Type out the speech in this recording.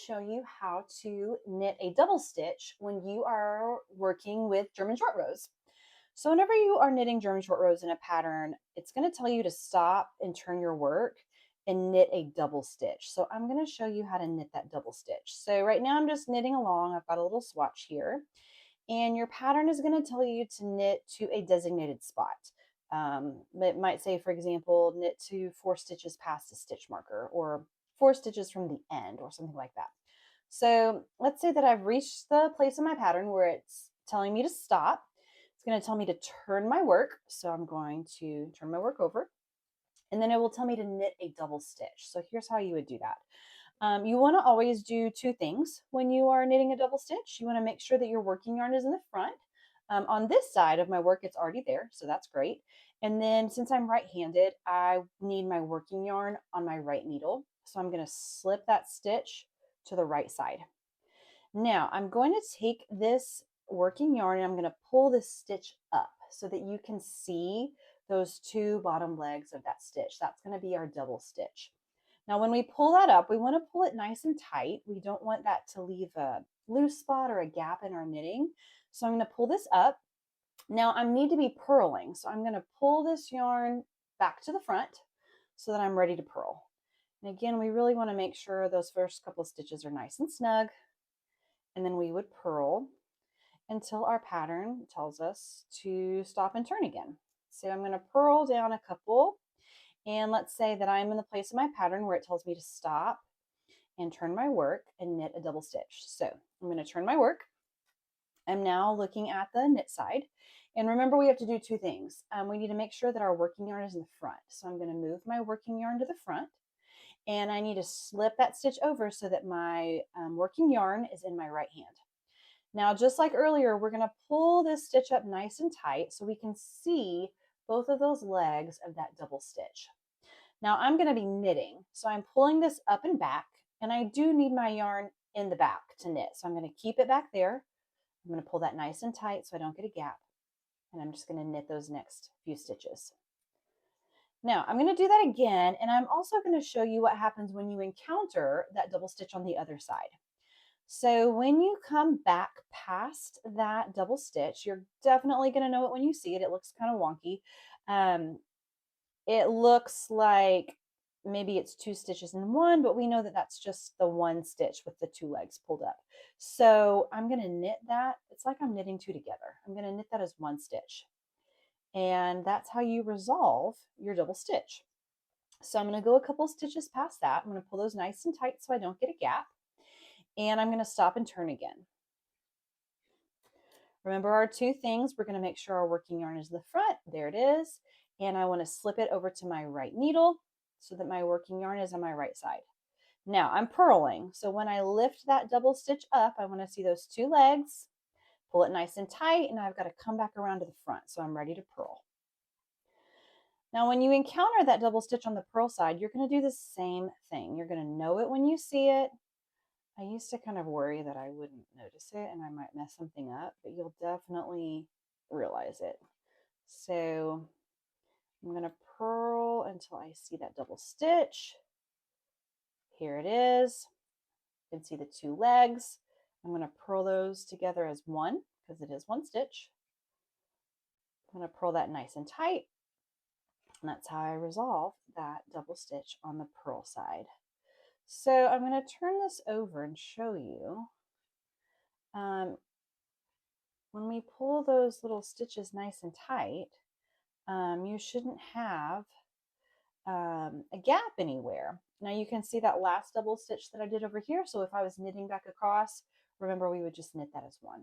show you how to knit a double stitch when you are working with German short rows. So whenever you are knitting German short rows in a pattern, it's going to tell you to stop and turn your work and knit a double stitch. So I'm going to show you how to knit that double stitch. So right now I'm just knitting along. I've got a little swatch here, and your pattern is going to tell you to knit to a designated spot. It might say, for example, knit to 4 stitches past a stitch marker, or 4 stitches from the end, or something like that. So let's say that I've reached the place in my pattern where it's telling me to stop. It's going to tell me to turn my work. So I'm going to turn my work over, and then it will tell me to knit a double stitch. So here's how you would do that. You want to always do 2 things when you are knitting a double stitch. You want to make sure that your working yarn is in the front. On this side of my work, it's already there, so that's great. And then since I'm right-handed, I need my working yarn on my right needle. So I'm going to slip that stitch to the right side. Now I'm going to take this working yarn and I'm going to pull this stitch up so that you can see those 2 bottom legs of that stitch. That's going to be our double stitch. Now, when we pull that up, we want to pull it nice and tight. We don't want that to leave a loose spot or a gap in our knitting. So I'm going to pull this up. Now I need to be purling. So I'm going to pull this yarn back to the front so that I'm ready to purl. And again, we really want to make sure those first couple of stitches are nice and snug. And then we would purl until our pattern tells us to stop and turn again. So I'm going to purl down a couple. And let's say that I'm in the place of my pattern where it tells me to stop and turn my work and knit a double stitch. So I'm going to turn my work. I'm now looking at the knit side. And remember, we have to do 2 things. We need to make sure that our working yarn is in the front. So I'm going to move my working yarn to the front. And I need to slip that stitch over so that my working yarn is in my right hand. Now, just like earlier, we're going to pull this stitch up nice and tight so we can see both of those legs of that double stitch. Now I'm going to be knitting, so I'm pulling this up and back, and I do need my yarn in the back to knit. So I'm going to keep it back there. I'm going to pull that nice and tight so I don't get a gap, and I'm just going to knit those next few stitches. Now I'm going to do that again, and I'm also going to show you what happens when you encounter that double stitch on the other side. So when you come back past that double stitch, you're definitely going to know it when you see it. It looks kind of wonky. It looks like maybe it's 2 stitches in one, but we know that that's just the 1 stitch with the 2 legs pulled up. So I'm going to knit that. It's like I'm knitting 2 together. I'm going to knit that as 1 stitch. And that's how you resolve your double stitch. So I'm going to go a couple stitches past that. I'm going to pull those nice and tight so I don't get a gap. And I'm going to stop and turn again. Remember our 2 things. We're going to make sure our working yarn is in the front. There it is. And I want to slip it over to my right needle so that my working yarn is on my right side. Now I'm purling. So when I lift that double stitch up, I want to see those 2 legs, pull it nice and tight, and I've got to come back around to the front. So I'm ready to purl. Now, when you encounter that double stitch on the purl side, you're going to do the same thing. You're going to know it when you see it. I used to kind of worry that I wouldn't notice it and I might mess something up, but you'll definitely realize it. So I'm going to purl until I see that double stitch. Here it is. You can see the 2 legs. I'm going to purl those together as 1 because it is 1 stitch. I'm going to purl that nice and tight. And that's how I resolve that double stitch on the purl side. So I'm going to turn this over and show you. When we pull those little stitches nice and tight, you shouldn't have a gap anywhere. Now you can see that last double stitch that I did over here. So if I was knitting back across, remember we would just knit that as 1.